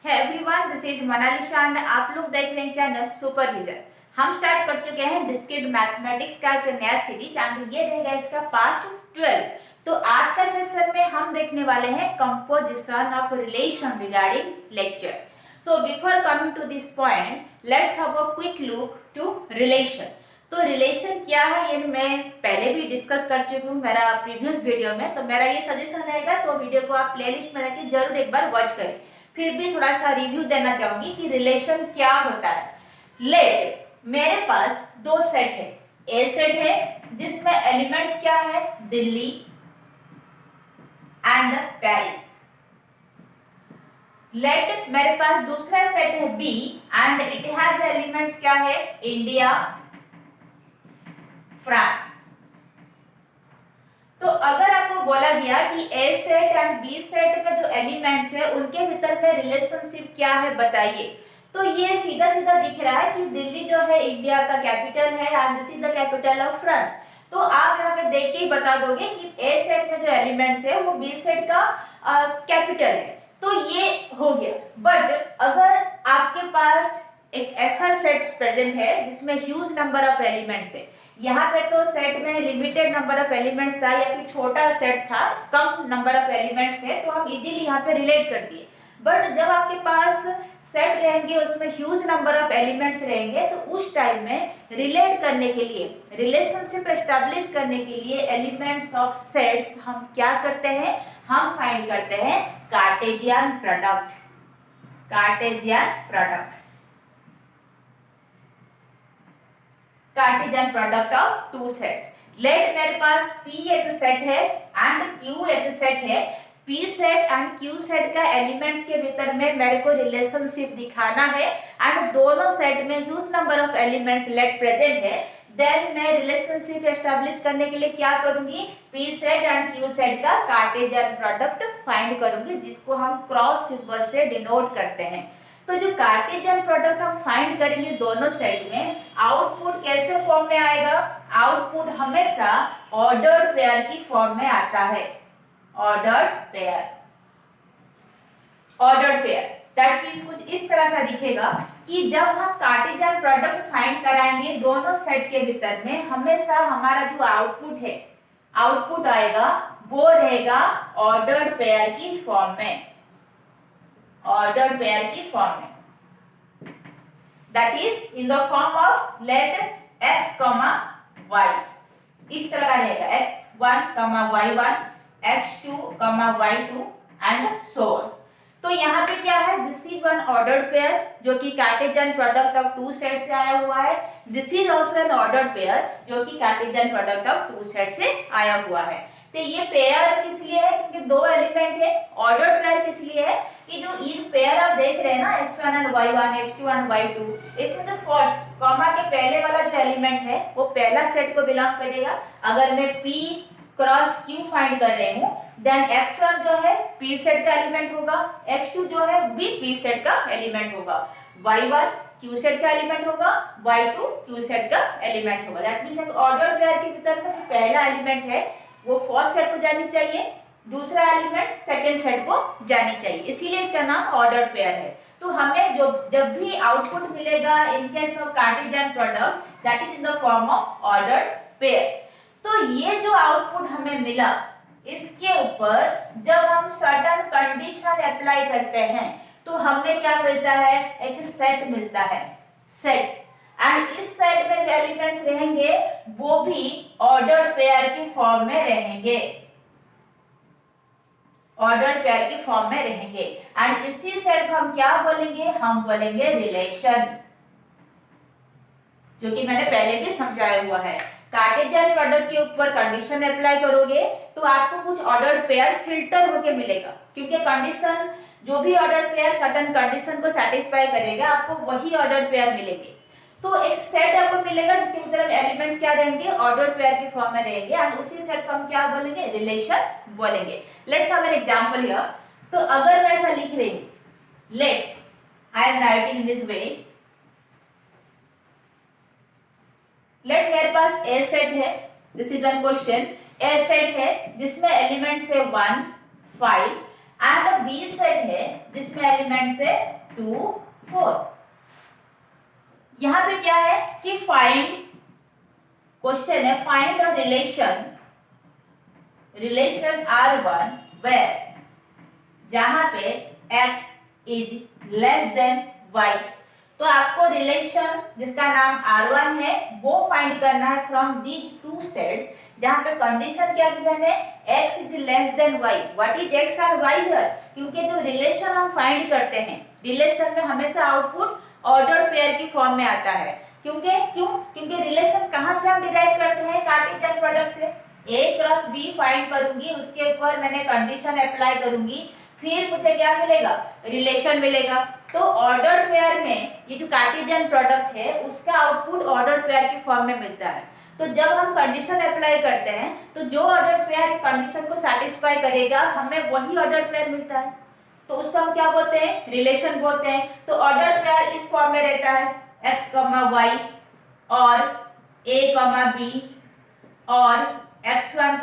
है everyone, this is Monalisa and आप लोग देख रहे हैं चैनल सुपरविजन। हम स्टार्ट कर चुके हैं डिस्क्रीट मैथमेटिक्स का एक नया सीरीज एंड ये रहेगा इसका पार्ट 12। तो आज का सेशन में हम देखने वाले हैं composition of relation regarding lecture. So before coming to this point, let's have a quick look to relation. तो रिलेशन क्या है ये मैं पहले भी डिस्कस कर चुकी हूँ मेरा प्रीवियस वीडियो में। तो मेरा ये सजेशन रहेगा तो वीडियो को आप प्लेलिस्ट में रखिए, जरूर एक बार वॉच करें। फिर भी थोड़ा सा रिव्यू देना चाहूंगी कि रिलेशन क्या होता है। लेट मेरे पास दो सेट है। ए सेट है जिसमें एलिमेंट्स क्या है, दिल्ली एंड पेरिस। लेट मेरे पास दूसरा सेट है B and it has elements क्या है, इंडिया, फ्रांस। तो अगर आपको बोला गया कि ए सेट एंड बी सेट में जो एलिमेंट्स है उनके भीतर में रिलेशनशिप क्या है बताइए, तो ये सीधा सीधा दिख रहा है कि दिल्ली जो है इंडिया का कैपिटल है and this is the capital of France. तो आप यहाँ पे देख के ही बता दोगे कि ए सेट में जो एलिमेंट्स है वो बी सेट का कैपिटल है। तो ये हो गया। बट अगर आपके पास एक ऐसा सेट प्रेजेंट है जिसमें ह्यूज नंबर ऑफ एलिमेंट्स है, यहाँ पे तो सेट में लिमिटेड नंबर ऑफ एलिमेंट्स था या फिर छोटा सेट था, कम नंबर ऑफ एलिमेंट्स थे, तो हम इजीली यहाँ पे रिलेट कर दिए। बट जब आपके पास सेट रहेंगे उसमें ह्यूज नंबर ऑफ एलिमेंट्स रहेंगे तो उस टाइम में रिलेट करने के लिए, रिलेशनशिप एस्टैब्लिश करने के लिए एलिमेंट्स ऑफ सेट्स हम क्या करते हैं, हम फाइंड करते हैं Cartesian product. Cartesian product, Cartesian product of two sets. Let मेरे पास P एक सेट है एंड Q एक सेट है। P set and Q set का एलिमेंट्स के भीतर में मेरे को रिलेशनशिप दिखाना है एंड दोनों सेट में huge number of elements late present है। देन मैं रिलेशनशिप एस्टैब्लिश करने के लिए क्या करूंगी, P set and Q set का कार्टेशियन प्रोडक्ट फाइंड करूंगी, जिसको हम क्रॉस सिंबल से डिनोट करते हैं। तो जो कार्टेशियन प्रोडक्ट हम फाइंड करेंगे दोनों सेट में, आउटपुट कैसे फॉर्म में आएगा, आउटपुट हमेशा ऑर्डर्ड पेयर की फॉर्म में आता है। Ordered pair, ordered pair that means कुछ इस तरह से दिखेगा कि जब हम कार्टेशियन प्रोडक्ट फाइंड कराएंगे दोनों सेट के भीतर में, हमेशा हमारा जो आउटपुट है, आउटपुट आएगा वो रहेगा ऑर्डर्ड पेयर की फॉर्म में, ऑर्डर पेयर की फॉर्म में, that is in the form of let x, y। इस तरह का रहेगा x1, y1, x2, y2 and so on. तो यहाँ पे क्या है, this is one ordered pair जो कि Cartesian product of two set से आया हुआ है। This is also an ordered pair जो कि Cartesian product of two set से आया हुआ है। तो ये पेयर किस लिए है, क्योंकि दो एलिमेंट है। ऑर्डर्ड पेयर किस लिए है कि जो ये पेयर आप देख रहे हैं ना, x1 and y1, x2 and y2, इसमें जो फर्स्ट कॉमा के पहले वाला जो एलिमेंट है वो पहला सेट को बिलोंग करेगा। अगर मैं p क्रॉस q फाइंड कर रही हूँ, देन x1 जो है p सेट का एलिमेंट होगा, x2 जो है भी p सेट का एलिमेंट होगा, y1 q सेट का एलिमेंट होगा, y2 q सेट का एलिमेंट होगा। दैट मींस एक ऑर्डर्ड पेयर के भीतर में जो पहला एलिमेंट है वो फर्स्ट सेट को जानी चाहिए, दूसरा एलिमेंट सेकंड सेट को जानी चाहिए, इसीलिए इसका नाम ऑर्डर्ड पेयर है। तो हमें जो जब भी आउटपुट मिलेगा इन case of Cartesian product, that is in the form of ordered pair. तो ये जो आउटपुट हमें मिला, इसके ऊपर जब हम सर्टेन कंडीशन अप्लाई करते हैं तो हमें क्या मिलता है, एक सेट मिलता है, सेट। एंड इस सेट में जो एलिमेंट्स रहेंगे वो भी ऑर्डर्ड पेयर की फॉर्म में रहेंगे, ऑर्डर्ड पेयर की फॉर्म में रहेंगे। एंड इसी सेट को हम क्या बोलेंगे, हम बोलेंगे रिलेशन, जो कि मैंने पहले भी समझाया हुआ है। कार्टेशियन प्रोडक्ट के ऊपर कंडीशन अप्लाई करोगे तो आपको कुछ ऑर्डर्ड पेयर फिल्टर होके मिलेगा, क्योंकि कंडीशन जो भी ऑर्डर्ड पेयर सर्टेन कंडीशन को सेटिस्फाई करेगा आपको वही ऑर्डर्ड पेयर मिलेंगे। तो एक सेट आपको मिलेगा जिसके मतलब एलिमेंट्स क्या रहेंगे, ऑर्डर्ड पेयर की फॉर्म में रहेंगे एंड उसी सेट को हम क्या बोलेंगे, रिलेशन बोलेंगे। Let's have an example here. तो अगर मैं ऐसा लिख रही हूं, let I am writing in this way, let मेरे पास ए सेट है, this is one question. A set है जिसमें एलिमेंट्स है 1, 5 एंड बी सेट है जिसमें एलिमेंट्स है 2 4। यहां पे क्या है कि फाइंड, क्वेश्चन है find the relation R1 where, जहां पे x is less than y। तो आपको रिलेशन जिसका नाम R1 है वो फाइंड करना है फ्रॉम दीज टू सेट्स, जहां पे कंडीशन क्या गिवन है x is less than y। What is x और y हियर? क्योंकि जो रिलेशन हम फाइंड करते हैं, रिलेशन में हमेशा आउटपुट ऑर्डर पेयर की फॉर्म में आता है। क्योंकि रिलेशन कहां से हम डिराइव करते हैं? कार्टेशियन प्रोडक्ट से। a क्रॉस b फाइंड करूंगी, उसके ऊपर मैंने कंडीशन अप्लाई करूंगी, फिर मुझे क्या मिलेगा? रिलेशन मिलेगा। तो ऑर्डर पेयर में ये जो कार्टेशियन प्रोडक्ट है उसका आउटपुट ऑर्डर पेयर की फॉर्म में मिलता है। तो जब हम कंडीशन अप्लाई करते हैं तो जो ऑर्डर पेयर कंडीशन को सेटिस्फाई करेगा हमें वही ऑर्डर पेयर मिलता है, तो उसको हम क्या बोलते हैं? रिलेशन बोलते हैं। तो ऑर्डर पेयर इस फॉर्म में रहता है x, y और a, b और x1,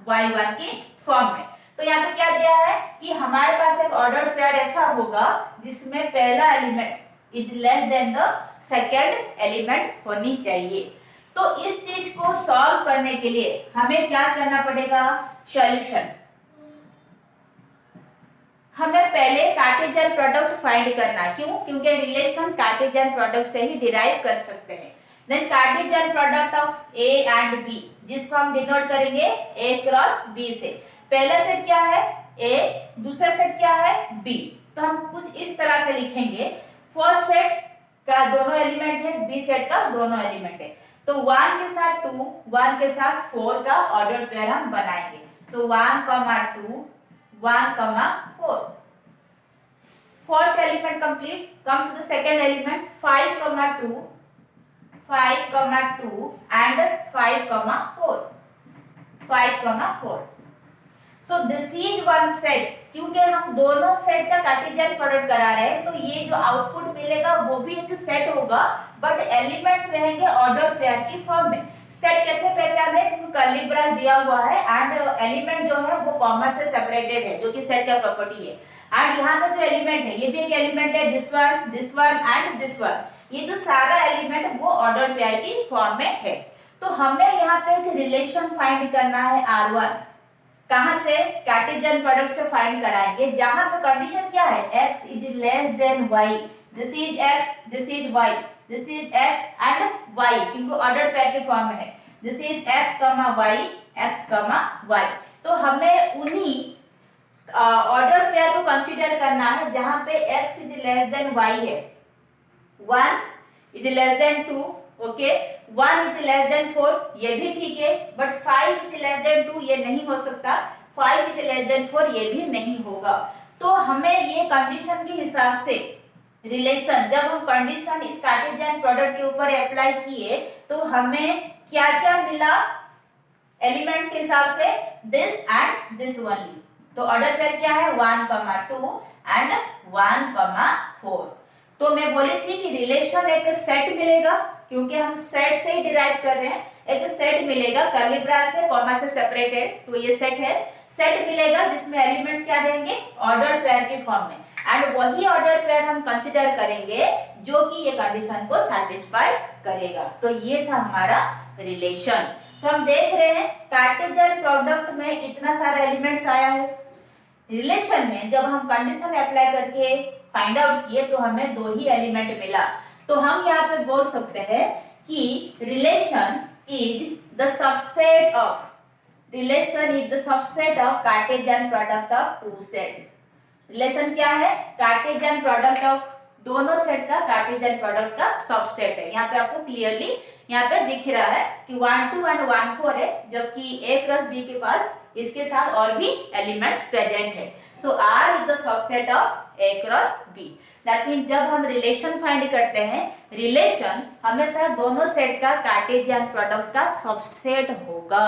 y1 की फॉर्म में। तो यहाँ पे क्या दिया है कि हमारे पास एक ऑर्डर पेयर ऐसा होगा जिसमें पहला element is less then the second element होनी चाहिए। तो इस चीज को सॉल्व करने के लिए हमें क्या करना पड़ेगा? सॉल्यूशन। हमें पहले कार्टेशियन प्रोडक्ट फाइंड करना। क्यों? क्योंकि रिलेशन कार्टेशियन प्रोडक्ट से ही डिराइव कर सकते हैं। Then Cartesian product of a and b, जिसको हम डिनोट करेंगे a क्रॉस b से। पहला सेट क्या है? a, दूसरा सेट क्या है? b। तो हम कुछ इस तरह से लिखेंगे, फर्स्ट सेट का दोनों एलिमेंट है, b सेट का दोनों एलिमेंट है। तो 1 के साथ 2, 1 के साथ 4 का ऑर्डर पेयर हम बनाएंगे। So 1, 2, 1, 4। First element complete. Come to the second element 5, 2, 5, 2 and 5, 4। 5, 4। So this is one set. क्योंकि हम दोनों सेट का कार्टेशियन प्रोडक्ट करा रहे हैं तो ये जो आउटपुट मिलेगा वो भी एक सेट होगा, बट एलिमेंट्स रहेंगे ऑर्डर पेयर की फॉर्म में। सेट कैसे पहचाने? क्योंकि कर्ली ब्रेस दिया हुआ है एंड एलिमेंट जो है वो कॉमा से सेपरेटेड है, जो कि सेट का प्रॉपर्टी है। एंड यहाँ पे जो एलिमेंट है ये भी एक एलिमेंट है, this one and this one. ये जो सारा एलिमेंट वो ऑर्डर पेयर की फॉर्म में है। तो हमें यहाँ पे एक रिलेशन फाइंड करना है R1। कहां से? कार्टेशियन प्रोडक्ट से फाइंड कराएंगे, जहां पे कंडीशन क्या है? x is less than y। This is x, this is y, this is x and y, क्योंकि ऑर्डर पेयर के फॉर्म में है। This is x, y, x, y। तो हमें उन्हीं ऑर्डर पेयर को कंसीडर करना है जहां पे x is less than y है। 1 is less then 2, okay. 1 is less then 4, ये भी ठीक है, बट 5 इज लेस देन 2 ये नहीं हो सकता। 5 इज लेस देन 4 ये भी नहीं होगा। तो हमें ये कंडीशन के हिसाब से रिलेशन, जब हम कंडीशन इस कार्टेशियन प्रोडक्ट के ऊपर अप्लाई किए तो हमें क्या क्या मिला एलिमेंट्स के हिसाब से? This and this only. तो ऑर्डर पेयर क्या है? 1, 2 एंड 1, 4। तो मैं बोली थी कि रिलेशन एक सेट मिलेगा, क्योंकि हम सेट से ही डिराइव कर रहे हैं। एक सेट मिलेगा कर्ली ब्रेस से, कॉमा से सेपरेटेड, तो ये सेट है। सेट मिलेगा जिसमें एलिमेंट्स क्या रहेंगे? ऑर्डर पेयर के फॉर्म में, एंड वही ऑर्डर पेयर हम कंसीडर करेंगे जो कि ये कंडीशन को सेटिस्फाई करेगा। तो ये था हमारा रिलेशन। तो हम देख रहे हैं कार्टेशियन प्रोडक्ट में इतना सारा एलिमेंट्स आया है। रिलेशन में जब हम कंडीशन अप्लाई करके फाइंड आउट किए तो हमें 2 ही एलिमेंट मिला। तो हम यहाँ पे बोल सकते हैं कि relation is the subset of Cartesian product of 2 sets. Relation क्या है? कार्टेशियन प्रोडक्ट ऑफ दोनों सेट का कार्टेशियन प्रोडक्ट का सबसेट है। यहाँ पे आपको क्लियरली यहाँ पे दिख रहा है कि 1, 2 एंड 1, 4 है, जबकि a क्रॉस b के पास इसके साथ और भी एलिमेंट्स प्रेजेंट है। सो R is the subset of a cross b। That mean जब हम रिलेशन फाइंड करते हैं, रिलेशन हमेशा दोनों सेट का कार्टेशियन प्रोडक्ट का सबसेट होगा।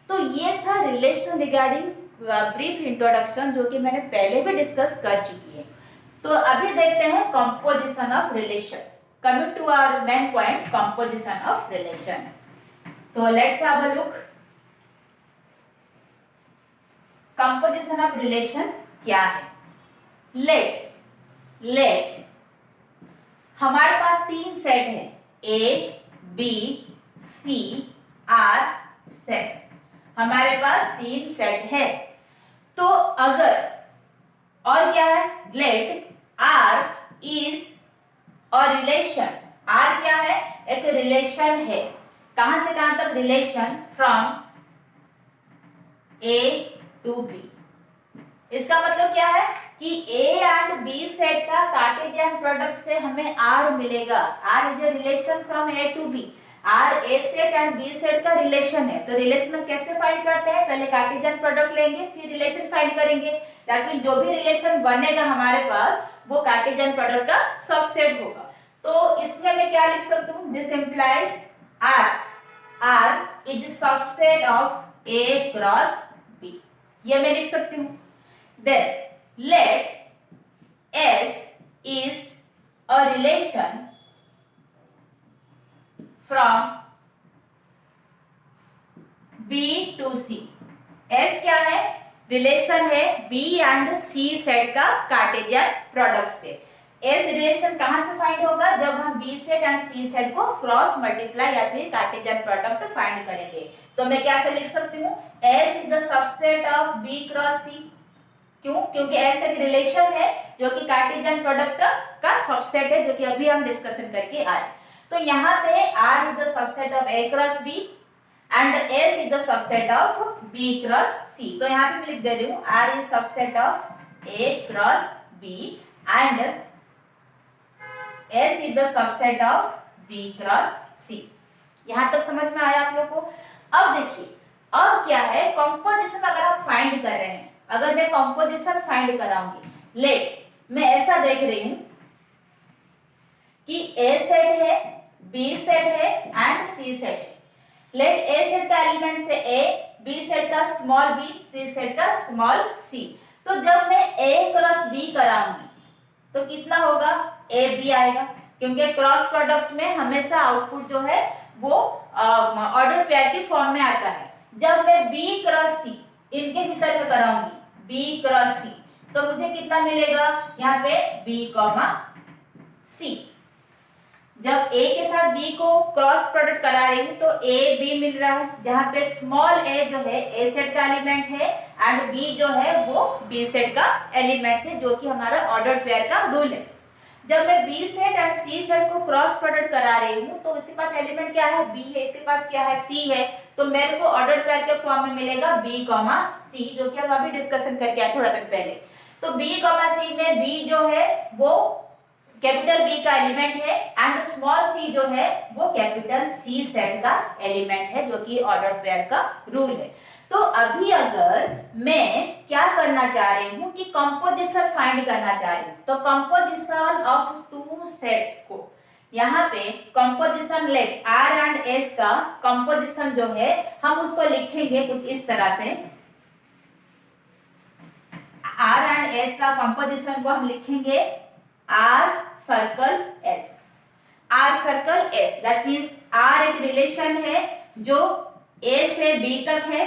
तो ये था रिलेशन रिगार्डिंग ब्रीफ इंट्रोडक्शन, जो कि मैंने पहले भी डिस्कस कर चुकी है। तो अभी देखते हैं composition of relation. Coming to our main point, composition of relation. So let's have a look. Composition of relation. क्या है। लेट हमारे पास 3 सेट है, A B C are sets, हमारे पास 3 सेट है। तो अगर और क्या है, लेट आर इज और रिलेशन, आर क्या है, एक रिलेशन है, कहां से कहां तक relation, from A to B. इसका मतलब क्या है कि ए एंड बी सेट का कार्टेशियन प्रोडक्ट से हमें आर मिलेगा। R is a relation from A to B. R A set and B set का रिलेशन है। तो रिलेशन कैसे फाइंड करते हैं, पहले कार्टेशियन प्रोडक्ट लेंगे फिर रिलेशन फाइंड करेंगे। दैट मीन जो भी रिलेशन बनेगा हमारे पास वो कार्टेशियन प्रोडक्ट का सबसेट होगा। तो इसमें मैं क्या लिख सकती हूँ, this implies R is subset of A cross B, ये मैं लिख सकती हूँ। Then let S is a relation from B to C. S क्या है, रिलेशन है B एंड C सेट का कार्टेशियन प्रोडक्ट से। S रिलेशन कहां से फाइंड होगा, जब हम B set and C set को क्रॉस मल्टीप्लाई या फिर कार्टेशियन प्रोडक्ट फाइंड करेंगे। तो मैं क्या से लिख सकती हूँ, S is the subset of B cross C। क्यों, क्योंकि ऐसे एक रिलेशन है जो कि कार्टेशियन प्रोडक्ट का सबसेट है, जो कि अभी हम डिस्कशन करके आए। तो यहाँ पे R is the subset of A cross B and S is the subset of B cross C। तो यहाँ पे मैं लिख दे रही हूँ R is subset of A cross B and S is the subset of B cross C। यहाँ तक समझ में आया आप लोग को। अब देखिए, अब क्या है, कंपोजिशन अगर आप फाइंड कर रहे हैं, अगर मैं कंपोजिशन फाइंड कराऊंगी, लेट मैं ऐसा देख रही हूं कि ए सेट है, बी सेट है एंड सी सेट है। लेट ए सेट का एलिमेंट से ए, बी सेट का स्मॉल बी, सी सेट का स्मॉल सी। तो जब मैं ए क्रॉस बी कराऊंगी तो कितना होगा, ए बी आएगा, क्योंकि क्रॉस प्रोडक्ट में हमेशा आउटपुट जो है वो ऑर्डर पेयर की फॉर्म में आता है। जब मैं बी क्रॉस सी इनके भीतर में कराऊंगी, बी क्रॉस सी, तो मुझे कितना मिलेगा, यहाँ पे बी कॉमा सी। जब ए के साथ बी को क्रॉस प्रोडक्ट करा रही हूं तो ए बी मिल रहा है, जहां पे स्मॉल ए जो है ए सेट का एलिमेंट है एंड बी जो है वो बी सेट का एलिमेंट है, जो कि हमारा ऑर्डर पेयर का रूल है। जब मैं B set and C set को क्रॉस प्रोडक्ट करा रही हूँ तो इसके पास एलिमेंट क्या है, बी है, इसके पास क्या है, सी है, तो मेरे को ऑर्डर पेयर के फॉर्म में मिलेगा बी कॉमा सी, जो कि हम अभी डिस्कशन करके आए थोड़ा देर पहले। तो बी कॉमा सी में बी जो है वो कैपिटल बी का एलिमेंट है एंड स्मॉल सी जो है वो कैपिटल सी सेट का एलिमेंट है, जो कि ऑर्डर पेयर का रूल है। तो अभी अगर मैं क्या करना चाह रही हूं कि कंपोजिशन फाइंड करना चाह रही हूं, तो कंपोजिशन ऑफ टू सेट्स को, यहाँ पे composition let R and S का कंपोजिशन जो है हम उसको लिखेंगे कुछ इस तरह से। आर एंड एस का कंपोजिशन को हम लिखेंगे R circle S, R circle S. That means R एक रिलेशन है जो ए से बी तक है,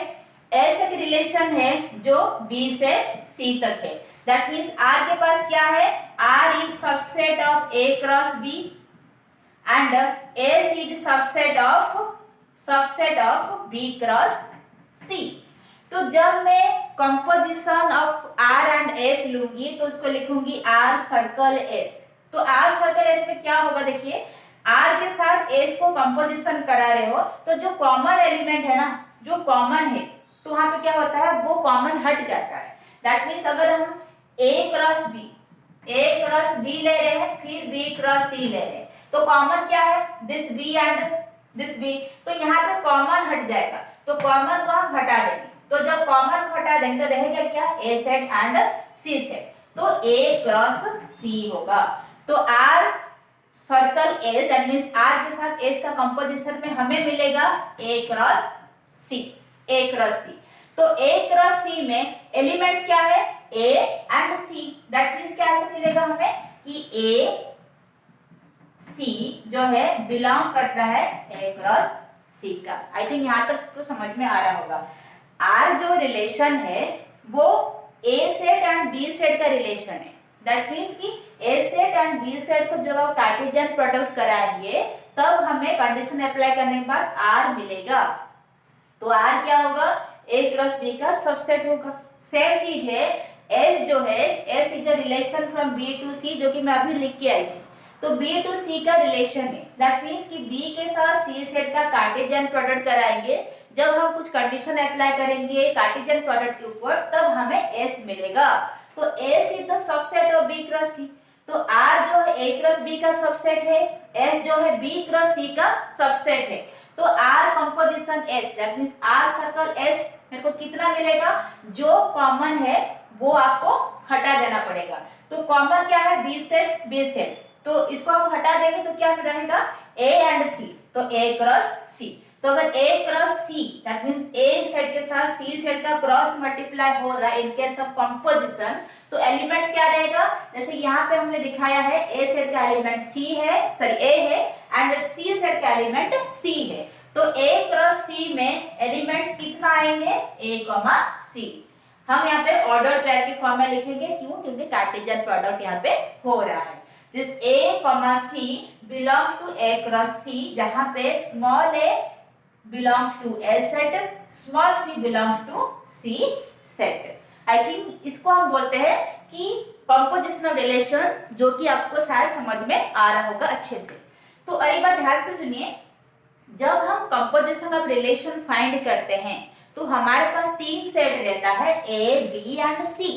एस एक रिलेशन है जो बी से सी तक है। दैट मीन्स आर के पास क्या है, R is subset of A cross B and S is subset of B cross C. तो जब मैं composition of R and S लूंगी तो उसको लिखूंगी आर सर्कल एस। तो आर सर्कल एस में क्या होगा, देखिए आर के साथ एस को कंपोजिशन करा रहे हो तो जो कॉमन एलिमेंट है ना, जो कॉमन है, तो वहां पे क्या होता है, वो कॉमन हट जाता है। दैट मीन्स अगर हम ए क्रॉस बी ले रहे हैं फिर बी क्रॉस सी ले रहे हैं तो कॉमन क्या है, this B and this B, तो यहाँ पे कॉमन हट जाएगा, तो कॉमन को हम हटा देंगे। तो जब कॉमन को हटा देंगे तो रहेगा क्या, A set and C set, तो ए क्रॉस सी होगा। तो R circle S, that means R के साथ एस का कंपोजिशन में हमें मिलेगा ए क्रॉस सी, ए क्रॉस सी। तो ए क्रॉस सी में एलिमेंट्स क्या है, A and C. That means क्या ऐसे मिलेगा हमें कि ए सी जो है बिलोंग करता है ए क्रॉस सी का। आई थिंक यहाँ तक तो समझ में आ रहा होगा। आर जो रिलेशन है वो ए सेट एंड बी सेट का रिलेशन है। दैट मीन्स कि ए सेट एंड बी सेट को जब आप कार्टेशियन प्रोडक्ट कराएंगे तब हमें कंडीशन अप्लाई करने के बाद आर मिलेगा। तो आर क्या होगा, ए क्रॉस बी का सबसेट होगा। सेम चीज है, एस जो है, S is a relation from B to C, जो कि मैं अभी लिख के आई थी। तो बी टू सी का रिलेशन है, दैट मीन्स कि बी के साथ सी सेट का कार्टेशियन प्रोडक्ट कराएंगे, जब हम कुछ कंडीशन अप्लाई करेंगे कार्टेशियन प्रोडक्ट के ऊपर तब हमें एस मिलेगा। तो S is the subset of B cross C. तो आर जो है ए क्रॉस बी का सबसेट है, एस जो है बी क्रॉस सी का सबसेट है। तो R composition S, that means R circle S मेरे को कितना मिलेगा, जो कॉमन है वो आपको हटा देना पड़ेगा। तो कॉमन क्या है, बी सेट बी सेट, तो इसको हम हटा देंगे तो क्या रहेगा, ए एंड सी, तो ए क्रॉस सी। तो अगर A cross C that means A set के साथ सी सेट का क्रॉस मल्टीप्लाई हो रहा है इन केस ऑफ कंपोजिशन, तो एलिमेंट्स क्या रहेगा, जैसे यहाँ पे हमने दिखाया है ए सेट का एलिमेंट सी है, सॉरी ए है, एंड सी सेट का एलिमेंट सी है। तो ए क्रॉस सी में एलिमेंट्स कितना आएंगे, ए कॉमा सी। हम यहाँ पे ऑर्डर पेयर की फॉर्म में लिखेंगे, क्यों, क्योंकि कार्टेशियन प्रोडक्ट यहाँ पे हो रहा है। This A comma C belongs to A cross C, जहां पे small A belongs to A set, small C belongs to C set. I think इसको हम बोलते हैं कि कंपोजिशनल रिलेशन, जो कि आपको शायद समझ में आ रहा होगा अच्छे से। तो अरे बात ध्यान से सुनिए, जब हम कंपोजिशन ऑफ रिलेशन फाइंड करते हैं तो हमारे पास तीन सेट रहता है, ए बी एंड सी।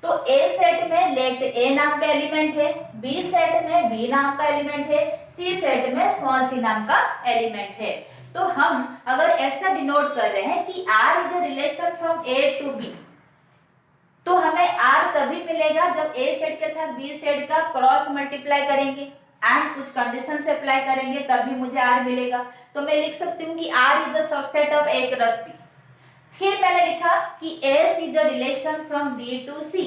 तो ए सेट में लेट ए नाम का एलिमेंट है, बी सेट में बी नाम का एलिमेंट है, सी सेट में स्मॉल सी नाम का एलिमेंट है। तो हम अगर ऐसा डिनोट कर रहे हैं कि R is the relation from A to B, तो हमें आर तभी मिलेगा जब ए सेट के साथ बी सेट का क्रॉस मल्टीप्लाई करेंगे एंड कुछ कंडीशन से अप्लाई करेंगे, तभी मुझे आर मिलेगा। तो मैं लिख सकती हूँ कि R is the subset of A cross B. फिर मैंने लिखा कि S is the relation from B to C.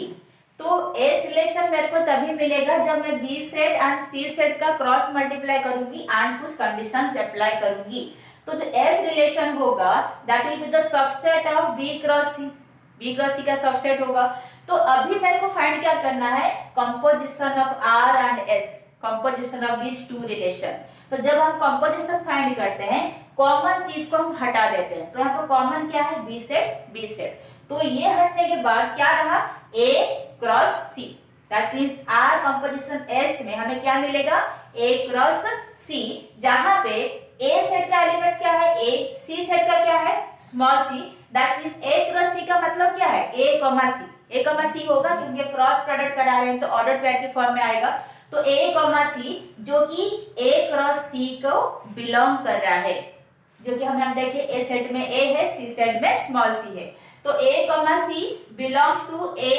तो एस रिलेशन मेरे को तभी मिलेगा जब मैं B set and C set का क्रॉस मल्टीप्लाई करूंगी एंड कुछ कंडीशन से अप्लाई करूंगी। तो जो एस रिलेशन होगा that will be the subset of B cross C, B cross C का सबसेट होगा। तो अभी मेरे को फाइंड क्या करना है, composition of R and S, composition of this two relation. तो जब हम कंपोजिशन फाइंड करते हैं, कॉमन चीज को हम हटा देते हैं। तो यहाँ पर कॉमन क्या है, बी सेट बी सेट। तो ये हटने के बाद क्या रहा, A cross C, that means R composition S में हमें क्या मिलेगा, ए क्रॉस सी, जहां पे ए सेट का एलिमेंट्स क्या है, ए, सी सेट का क्या है, small C. That means A cross C का मतलब क्या है, A comma C, A comma सी होगा क्योंकि क्रॉस प्रोडक्ट करा रहे हैं तो ऑर्डर पेयर के फॉर्म में आएगा। तो ए कॉमा सी जो कि ए क्रॉस सी को बिलोंग कर रहा है, जो कि हम देखिए ए सेट में ए है, सी सेट में स्मॉल सी है। तो A comma C belong to A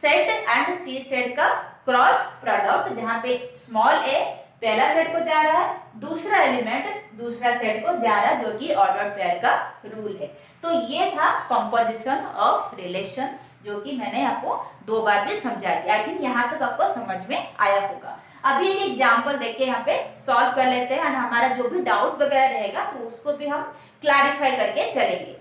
set and C set का क्रॉस प्रोडक्ट, जहां पे स्मॉल ए पहला सेट को जा रहा है, दूसरा एलिमेंट दूसरा सेट को जा रहा है, जो कि ऑर्डर पेयर का रूल है। तो ये था कंपोजिशन ऑफ रिलेशन, जो कि मैंने आपको दो बार भी समझा दिया। आई थिंक यहाँ तक आपको समझ में आया होगा। अभी एक एग्जाम्पल देख के यहाँ पे सॉल्व कर लेते हैं, और हमारा जो भी डाउट वगैरह रहेगा तो उसको भी हम क्लैरिफाई करके चलेंगे।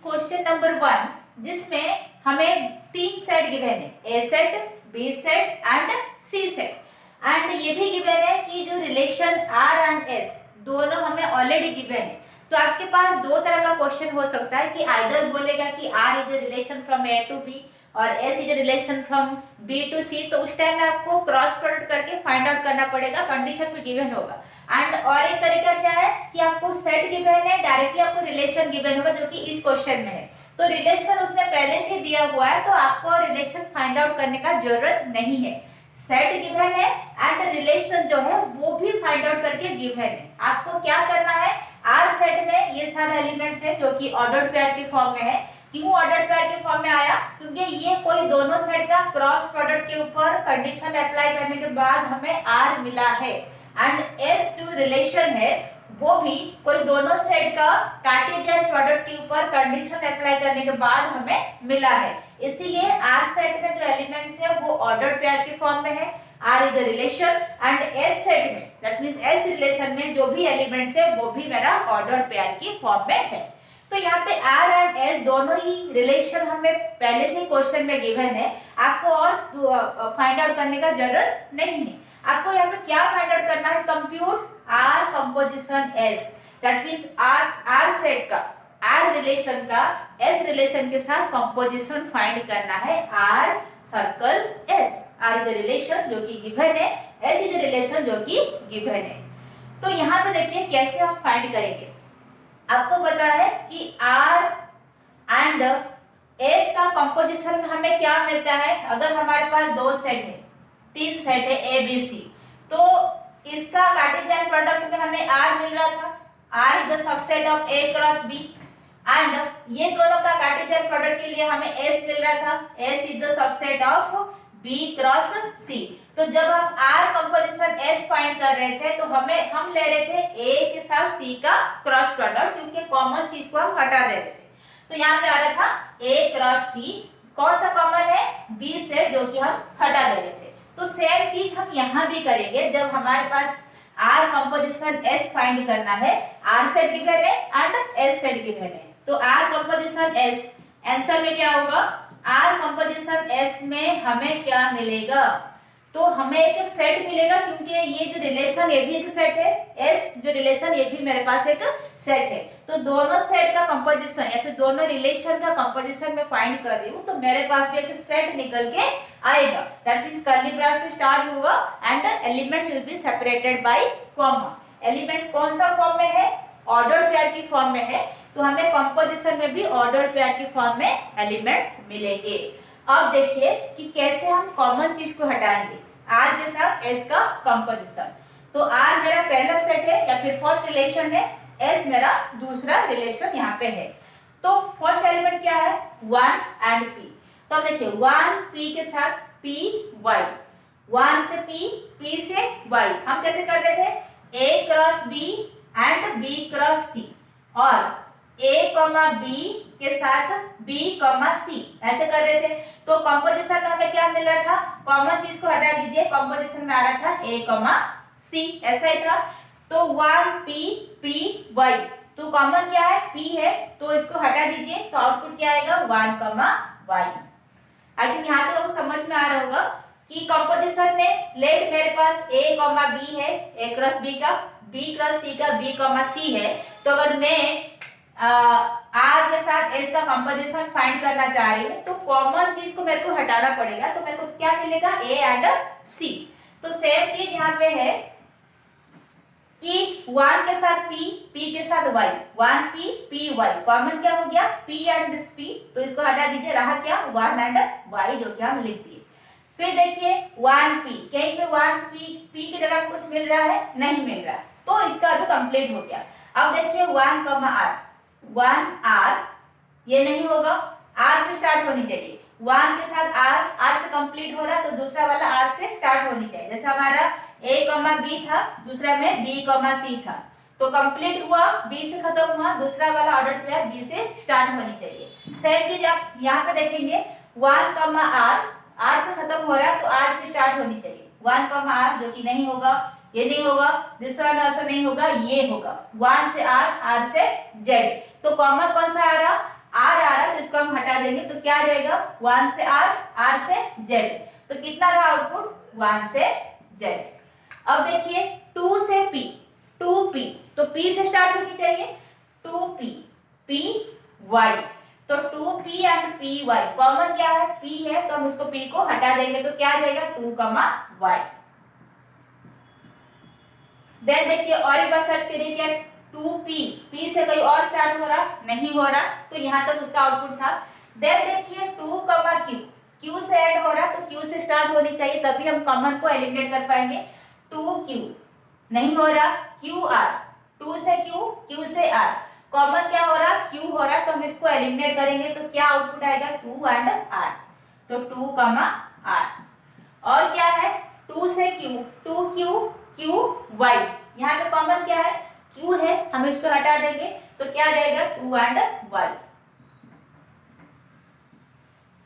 क्वेश्चन नंबर 1, जिसमें हमें तीन सेट गिवन है, A set, B set and C set, and ये भी गिवन है कि जो रिलेशन आर एंड एस दोनों हमें ऑलरेडी गिवन है। तो आपके पास दो तरह का क्वेश्चन हो सकता है कि आइदर बोलेगा कि R is a relation from A to B और S is a relation from B to C, तो उस टाइम में आपको क्रॉस प्रोडक्ट करके फाइंड आउट करना पड़ेगा, कंडीशन भी गिवन होगा। एंड और एक तरीका क्या है कि आपको सेट गिवन है, डायरेक्टली आपको रिलेशन गिवन होगा, जो कि इस क्वेश्चन में है। तो रिलेशन उसने पहले से दिया हुआ है, तो आपको रिलेशन फाइंड आउट करने का जरूरत नहीं है। सेट गिवन है एंड रिलेशन जो है वो भी फाइंड आउट करके गिवन है। आपको क्या करना है, आर सेट में ये सारे एलिमेंट्स है जो कि ऑर्डर्ड पेयर के फॉर्म में है। क्यों ऑर्डर्ड पेयर के फॉर्म में आया, क्योंकि ये कोई दोनों सेट का क्रॉस प्रोडक्ट के ऊपर कंडीशन अप्लाई करने के बाद हमें आर मिला है। एंड एस जो रिलेशन है वो भी कोई दोनों सेट का कार्टेशियन प्रोडक्ट के ऊपर कंडीशन अप्लाई करने के बाद हमें मिला है। इसीलिए आर सेट में जो एलिमेंट्स है वो ऑर्डर्ड पेयर के फॉर्म में है, R is a relation, and S set में दैट मींस एस रिलेशन में जो भी एलिमेंट्स है वो भी मेरा ऑर्डर्ड पेयर की फॉर्म में है। तो यहाँ पे आर एंड एस दोनों ही रिलेशन हमें पहले से ही क्वेश्चन में गिवन है, आपको और फाइंड आउट करने का जरूरत नहीं है। आपको यहाँ पे क्या फाइंड आउट करना है, compute R composition S, that means R set का, आर रिलेशन का एस रिलेशन के साथ कंपोजिशन फाइंड करना है R circle S. R is a relation जो कि गिवन है, एस इज अ रिलेशन जो कि गिवन है। तो यहाँ पे देखिए कैसे हम फाइंड करेंगे। आपको पता है कि आर एंड एस का कंपोजिशन में हमें क्या मिलता है, अगर हमारे पास दो सेट है, तीन सेट है ए बी सी, तो इसका कार्टेशियन प्रोडक्ट में हमें आर मिल रहा था, R is the subset of A cross B, and ये दोनों का कार्टेशियन प्रोडक्ट के लिए हमें एस मिल रहा था, S is the subset of B cross C. तो जब हम आर कंपोजिशन एस फाइंड कर रहे थे तो हम ले रहे थे ए के साथ सी का क्रॉस प्रोडक्ट, क्योंकि कॉमन चीज को हम हटा दे रहे थे। तो यहाँ पे आ रहा था ए क्रॉस सी, कौन सा कॉमन है, बी सेट, जो कि हम हटा दे रहे थे। तो सेम चीज हम यहाँ भी करेंगे, जब हमारे पास आर कंपोजिशन एस फाइंड करना है, आर सेट गिवन है एंड एस सेट गिवन है। तो आर कंपोजिशन एस, आंसर में क्या होगा, आर कंपोजिशन एस में हमें क्या मिलेगा, तो हमें एक सेट मिलेगा, क्योंकि ये जो रिलेशन ये भी एक सेट है, एस जो रिलेशन ये भी मेरे पास एक सेट है। तो दोनों सेट का कंपोजिशन या फिर दोनों रिलेशन का कंपोजिशन मैं फाइंड कर रही हूँ, तो मेरे पास भी एक सेट निकल के आएगा, दैट मींस कर्ली ब्रैकेट से स्टार्ट होगा and elements will be separated by comma. Elements कौन सा फॉर्म में है, ऑर्डर पेयर की फॉर्म में है, तो हमें कंपोजिशन में भी ऑर्डर पेयर की फॉर्म में एलिमेंट्स मिलेंगे। अब देखिए कि कैसे हम कॉमन चीज को हटाएंगे आर के साथ एस का कंपोजिशन। तो आर मेरा पहला सेट है या फिर फर्स्ट रिलेशन है, एस मेरा दूसरा रिलेशन यहाँ पे है। तो फर्स्ट एलिमेंट क्या है, 1 एंड p। तो अब देखिए 1 p के साथ p y, 1 से p से y, हम कैसे कर रहे थे, a cross b and b cross c, और a b के साथ b c, ऐसे कर रहे थे। तो कंपोजिशन में हमें क्या मिल रहा था, कॉमन चीज को हटा दीजिए, कंपोजिशन में आ रहा था a c, ऐसा ही था। तो 1 p y, तो कॉमन क्या है, p है, तो इसको हटा दीजिए, तो आउटपुट क्या आएगा, 1 y। आई थिंक यहाँ तक आपको समझ में आ रहा होगा कि कंपोजिशन में लेट मेरे पास a b है, a क्रॉस b का, b क्रॉस c का, b c है। तो अगर मैं आर के साथ एस का कंपोजिशन फाइंड करना चाह रही हूँ, तो कॉमन चीज को मेरे को हटाना पड़ेगा, तो मेरे को क्या मिलेगा, ए एंड सी। तो सेम चीज यहाँ पे है कि 1 के साथ p के साथ y, 1p y, कॉमन क्या हो गया, p एंड दिस p, तो इसको हटा दीजिए, रहा क्या, 1 एंड y, जो कि हम लिख दिए। फिर देखिए 1p, कहीं पे 1p की जगह कुछ मिल रहा है, नहीं मिल रहा है, तो इसका भी कंप्लीट हो गया। अब देखिए 1 r, ये नहीं होगा, r से स्टार्ट होनी चाहिए, 1 के साथ r से कंप्लीट हो रहा, तो दूसरा वाला r से स्टार्ट होनी चाहिए। जैसे हमारा a b था, दूसरा में b c था, तो कंप्लीट हुआ, b से खत्म हुआ, दूसरा वाला ऑर्डर पेयर b से स्टार्ट होनी चाहिए। सेम चीज आप यहाँ पे देखेंगे, 1 r से खत्म हो रहा है, तो r से स्टार्ट होनी चाहिए, 1 r, जो कि नहीं होगा, ये नहीं होगा, दिस वन ऐसा नहीं होगा, ये होगा, 1 से r से z। तो कॉमन कौन सा आ रहा, r आ रहा, तो इसको हम हटा देंगे, तो क्या रहेगा, 1 से r से z। तो कितना रहा आउटपुट, 1 से z। अब देखिए 2 से p, 2p, तो p से स्टार्ट होनी चाहिए, 2p y, तो 2p एंड py, कॉमन क्या है, p है, तो हम इसको p को हटा देंगे, तो क्या रहेगा, 2 y। देन देखिए और एक बार सर्च करिए, क्या 2p से कोई और स्टार्ट हो रहा, नहीं हो रहा, तो यहाँ तक उसका आउटपुट था। देन देखिए 2 से ऐड हो रहा, तो q से स्टार्ट होनी चाहिए, तभी हम कॉमन को एलिमिनेट कर पाएंगे। 2q नहीं हो रहा, qr, 2 से q से r, कॉमन क्या हो रहा, q हो रहा, तो हम इसको एलिमिनेट करेंगे, तो क्या आउटपुट आएगा, 2 एंड r, तो 2 r। और क्या है, 2 से q y, यहाँ पे कॉमन क्या है, q है, हम इसको हटा देंगे, तो क्या रहेगा, 2 एंड y।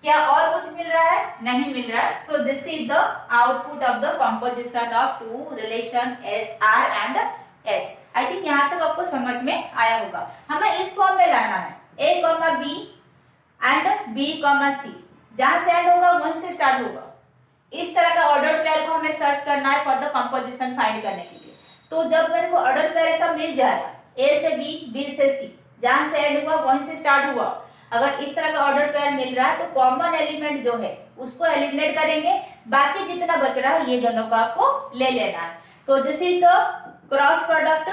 क्या और कुछ मिल रहा है, नहीं मिल रहा है। So this is the output of the composition of two relation S R and S. I think यहाँ तक आपको समझ में आया होगा। हमें इस फॉर्म में लाना है A comma B and B comma C, जहां से एंड होगा वहीं से स्टार्ट होगा। इस तरह का ऑर्डर पेयर को हमें सर्च करना है फॉर द कंपोजिशन फाइंड करने के लिए। तो जब मेरे को ऑर्डर पेयर ऐसा मिल जाएगा ए से बी, बी से सी, जहां से एंड हुआ वहीं से स्टार्ट हुआ, अगर इस तरह का ऑर्डर पेयर मिल रहा है तो कॉमन एलिमेंट जो है उसको एलिमिनेट करेंगे, बाकी जितना बच रहा है ये दोनों का आपको ले लेना है। तो this is the cross product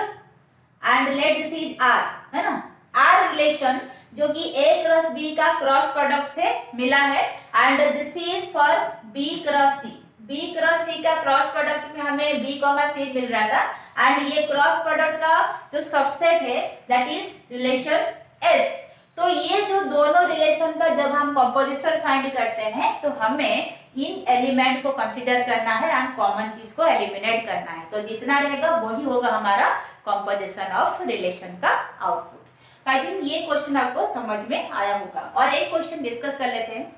and let this is R, है ना, आर रिलेशन जो कि ए क्रॉस बी का क्रॉस प्रोडक्ट से मिला है and this is for B cross C. B cross C का क्रॉस प्रोडक्ट में हमें बी कॉमा सी मिल रहा था एंड ये क्रॉस प्रोडक्ट का जो सबसेट है दैट इज रिलेशन एस। तो ये जो दोनों रिलेशन का जब हम कंपोजिशन फाइंड करते हैं तो हमें इन एलिमेंट को कंसीडर करना है एंड कॉमन चीज को एलिमिनेट करना है। तो जितना रहेगा वही होगा हमारा कंपोजिशन ऑफ रिलेशन का आउटपुट। आई थिंक ये क्वेश्चन आपको समझ में आया होगा। और एक क्वेश्चन डिस्कस कर लेते हैं।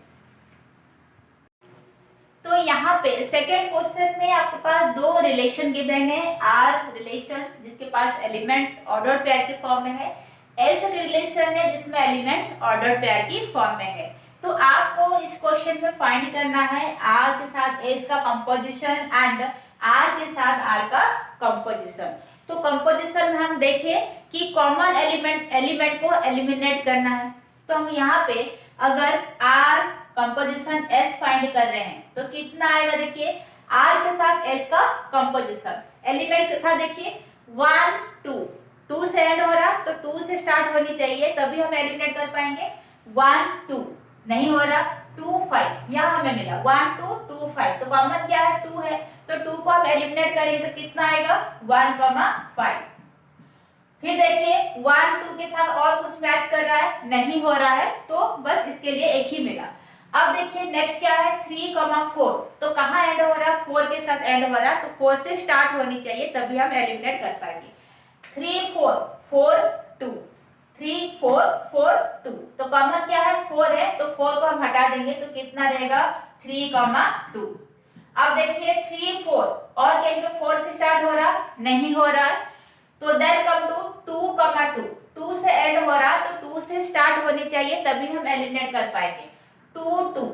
तो यहाँ पे सेकेंड क्वेश्चन में आपके पास दो रिलेशन गिवन है, आर रिलेशन जिसके पास एलिमेंट्स ऑर्डर पेयर के फॉर्म में है, एस रिलेशन है जिसमें एलिमेंट्स ऑर्डर पेयर की फॉर्म में है। तो आपको इस क्वेश्चन में फाइंड करना है आर के साथ एस का कंपोजिशन एंड आर के साथ आर का कंपोजिशन। तो कंपोजिशन में हम देखें कि कॉमन एलिमेंट को एलिमिनेट करना है। तो हम यहाँ पे अगर आर कंपोजिशन एस फाइंड कर रहे हैं तो कितना आएगा, देखिए आर के साथ एस का कंपोजिशन एलिमेंट्स के साथ देखिए 1 2, 2 से एंड हो रहा तो 2 से स्टार्ट होनी चाहिए तभी हम एलिमिनेट कर पाएंगे। 1 2 नहीं हो रहा, 2 5 यहाँ हमें मिला 1 2 2 5, तो कॉमन क्या है 2 है, तो 2 को हम एलिमिनेट करेंगे तो कितना आएगा 1 5। फिर देखिए 1 2 के साथ और कुछ मैच कर रहा है, नहीं हो रहा है, तो बस इसके लिए एक ही मिला। अब देखिए नेक्स्ट क्या है 3 4, तो कहाँ एंड हो रहा है 4 के साथ एंड हो रहा है, तो 4 से स्टार्ट होनी चाहिए तभी हम एलिमिनेट कर पाएंगे। 3 4 4 2, 3 4 4 2, तो कॉमन क्या है 4 है, तो 4 को हम हटा देंगे तो कितना रहेगा 3 2। अब देखिए 3 4 और कहीं पे 4 से स्टार्ट हो रहा नहीं हो रहा है, तो देन कम टू 2 2, 2 से एंड हो रहा तो 2 से स्टार्ट होनी चाहिए तभी हम एलिमिनेट कर पाएंगे। 2 2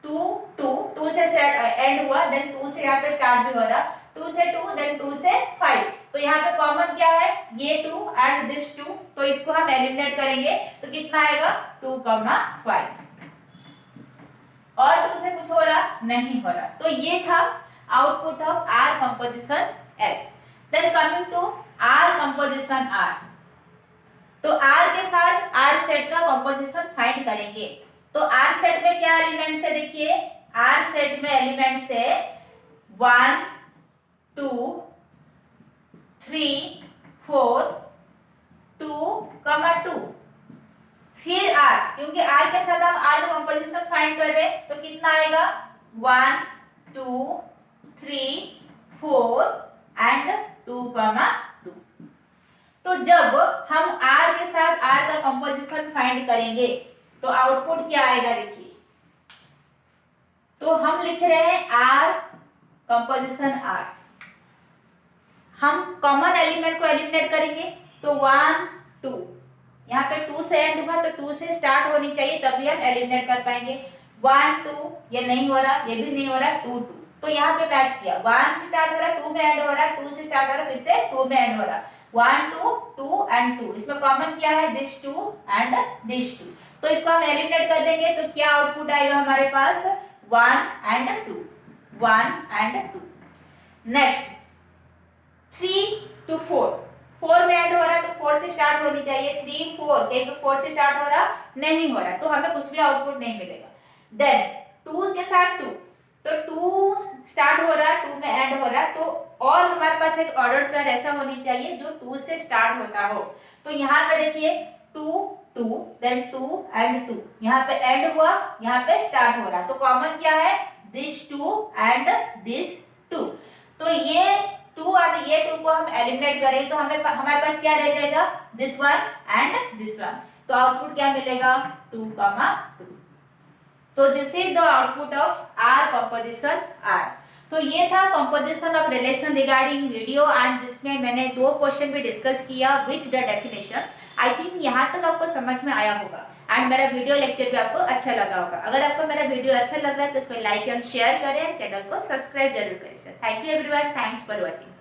2 2, 2 से एंड हुआ, देन 2 से यहाँ पे स्टार्ट भी हो रहा, 2 से 2 देन 2 से 5, तो यहाँ पे कॉमन क्या है ये 2 एंड दिस 2, तो इसको हम एलिमिनेट करेंगे तो कितना आएगा 2 5, और 2 से कुछ हो रहा नहीं हो रहा, तो ये था output of R composition S. Then coming to R composition R, तो आर के साथ आर सेट का कंपोजिशन फाइंड करेंगे। तो आर सेट में क्या एलिमेंट्स है, देखिए आर सेट में एलिमेंट्स है 1 2 3 4 2 2, फिर आर, क्योंकि आर के साथ हम आर का कंपोजिशन फाइंड कर रहे हैं तो कितना आएगा 1 2 3 4 एंड 2 2। तो जब हम आर के साथ आर का कंपोजिशन फाइंड करेंगे तो आउटपुट क्या आएगा, देखिए तो हम लिख रहे हैं आर कंपोजिशन आर, हम कॉमन एलिमेंट को एलिमिनेट करेंगे तो 1 2, यहाँ पे 2 से एंड हुआ तो 2 से स्टार्ट होनी चाहिए तभी हम एलिमिनेट कर पाएंगे। 1 2 ये नहीं हो रहा, ये भी नहीं हो रहा, 2 2, तो यहाँ पे मैच किया, 1 से स्टार्ट हो रहा 2 में एंड हो रहा, 2 से स्टार्ट हो रहा फिर से 2 में एंड हो रहा, 1 2 2 एंड 2, इसमें कॉमन क्या है दिस 2 एंड दिस 2, तो इसको हम एलिमिनेट कर देंगे तो क्या आउटपुट आएगा हमारे पास 1 एंड 2, 1 एंड 2। नेक्स्ट 3 to 4, 4 में एंड हो रहा है तो 4 से स्टार्ट होनी चाहिए, 3 4 कहीं पे 4 से स्टार्ट हो रहा नहीं हो रहा, तो हमें कुछ भी आउटपुट नहीं मिलेगा। देन 2 के साथ 2, तो 2 स्टार्ट हो रहा है 2 में एंड हो रहा है, तो और हमारे पास एक ऑर्डर पेयर ऐसा होनी चाहिए जो 2 से स्टार्ट होता हो, तो यहाँ पे देखिए 2 2 देन 2 एंड 2, यहाँ पे एंड हुआ यहाँ पे स्टार्ट हो रहा, तो कॉमन क्या है दिस 2 एंड दिस 2, तो ये 2 और ये 2 को हम एलिमिनेट करें तो हमारे पास क्या रह जाएगा दिस 1 एंड दिस 1, तो आउटपुट क्या मिलेगा 2 2। तो this is the output of R composition R. तो ये था composition of relation regarding video and जिसमें मैंने 2 क्वेश्चन भी डिस्कस किया with the definition. I think यहाँ तक आपको समझ में आया होगा एंड मेरा वीडियो लेक्चर भी आपको अच्छा लगा होगा। अगर आपको मेरा वीडियो अच्छा लग रहा है तो इसको लाइक एंड शेयर करें, चैनल को सब्सक्राइब जरूर करें। Thank you everyone, thanks for watching.